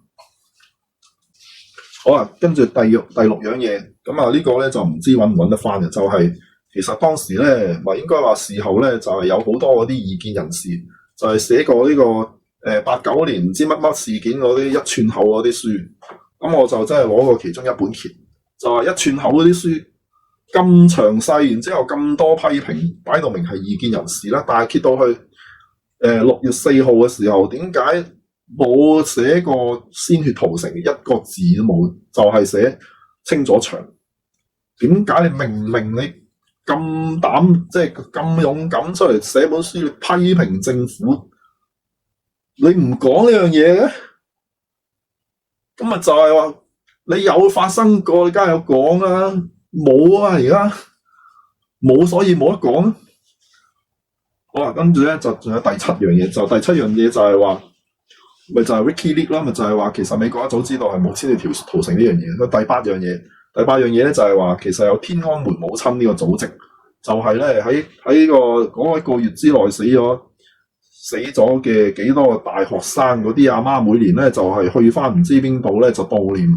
好啊，跟住第6樣嘢，咁啊呢個咧就唔知揾唔揾得翻嘅，就係其實當時咧，唔係應該話事後咧，就係有好多嗰啲異見人士，就係寫過呢個8·9年唔知乜乜事件嗰啲1寸厚嗰啲書。咁我就真係攞過其中一本揭，就係1寸厚嗰啲書咁詳細，然之後咁多批評，擺到明係異見人士啦。但係揭到去6月4號嘅時候，點解冇寫過鮮血屠城，1個字都冇，就係寫清咗場。點解你明你咁膽，即係咁勇敢出嚟寫本書，你批評政府，你唔講呢樣嘢嘅？咁咪就係話你有發生過，你梗係有講啦。冇啊，而家冇，所以冇得講。好啦，跟住咧就仲有第7樣嘢，就第7樣嘢就係話，咪就係 WikiLeaks 啦，咪就係話其實美國一早知道係冇鮮血屠城呢樣嘢。第8樣嘢，第8樣嘢咧就係話其實有天安門母親呢個組織，就係咧喺嗰1個月之內死咗嘅幾多個大學生嗰啲阿媽，每年咧就係去翻唔知邊度咧就悼念。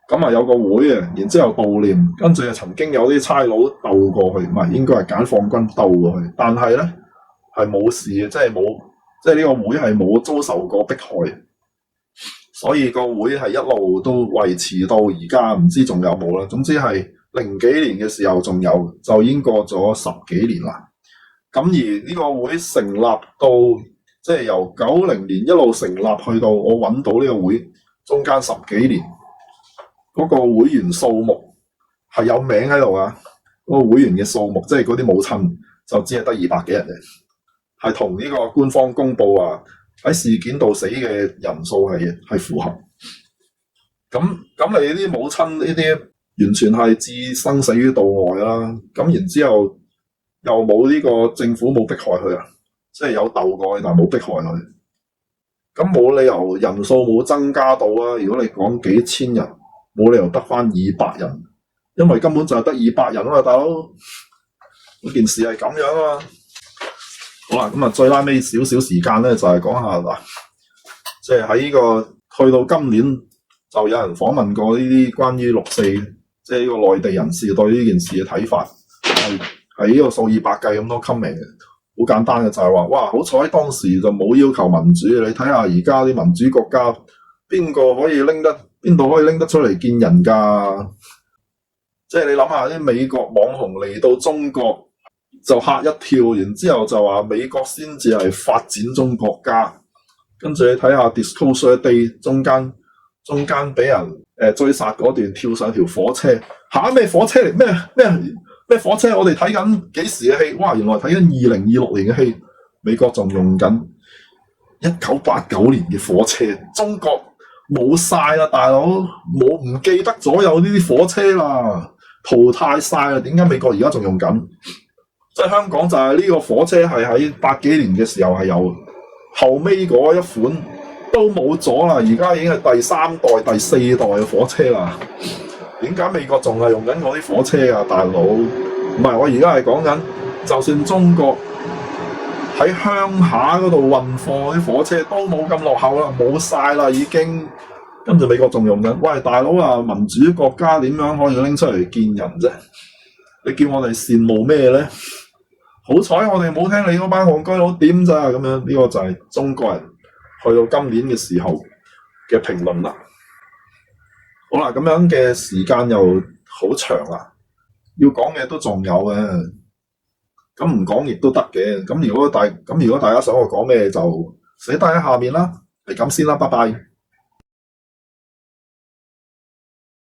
咁啊有個會啊，然之後悼念，跟住曾經有啲差佬鬥過去，唔係應該係解放軍鬥過去，但係咧係冇事嘅，即係呢個會係冇遭受過迫害，所以個會係一路都維持到而家，唔知仲有冇啦。總之係00幾年嘅時候仲有，就已經過咗10幾年啦。咁而呢個會成立到即係由90年一路成立去到我揾到呢個會中間10幾年。嗰個會員數目係有名喺度啊！嗰個會員嘅數目，即係嗰啲母親，就只係得200幾人嘅，係同呢個官方公佈啊喺事件度死嘅人數係符合。咁你啲母親呢啲完全係置生死於度外啦。咁然之後又冇呢個政府冇迫害佢啊，即係有鬥過但係冇迫害佢。咁冇理由人數冇增加到啊！如果你講幾千人，冇理由得返200人，因為根本就係得200人啊嘛，大佬。件事係咁樣啊嘛。好啦，咁啊最拉尾少少時間咧，就係講下嗱，即係喺呢個去到今年，就有人訪問過呢啲關於6四，即係呢個內地人士對呢件事嘅睇法，係呢個數以百計咁多 comment 嘅。好簡單嘅就係話，哇！好彩當時就冇要求民主，你睇下而家啲民主國家，邊度可以拎得出嚟見人㗎？即係你諗下啲美國網紅嚟到中國就嚇一跳，然之後就話美國先至係發展中國家，跟住你睇下 Disclosure Day 中間俾人追殺嗰段跳上條火車，嚇咩火車嚟？咩火車？我哋睇緊幾時嘅戲？哇！原來睇緊2026年嘅戲，美國仲用緊1989年嘅火車，中國冇晒啦，大佬，唔記得咗有呢啲火車啦，淘汰晒啦。點解美國而家仲用緊？即係香港就係呢個火車係喺80幾年嘅時候係有，後尾嗰一款都冇咗啦，而家已經係第3代、第4代嘅火車啦。點解美國仲係用緊嗰啲火車啊，大佬？唔係，我而家係講緊，就算中國喺鄉下嗰度運貨啲火車都冇咁落後啦，冇晒啦已經。跟住美國仲用緊，喂，大佬啊，民主國家點樣可以拎出嚟見人啫？你叫我哋羨慕咩咧？好彩我哋冇聽你嗰班戇居佬點咋咁樣？呢個就係中國人去到今年嘅時候嘅評論啦。好啦，咁樣嘅時間又好長啦，要講嘅都仲有嘅，咁唔講亦都得嘅。咁如果大家想我講咩就寫低喺下面啦，係咁先啦，拜拜。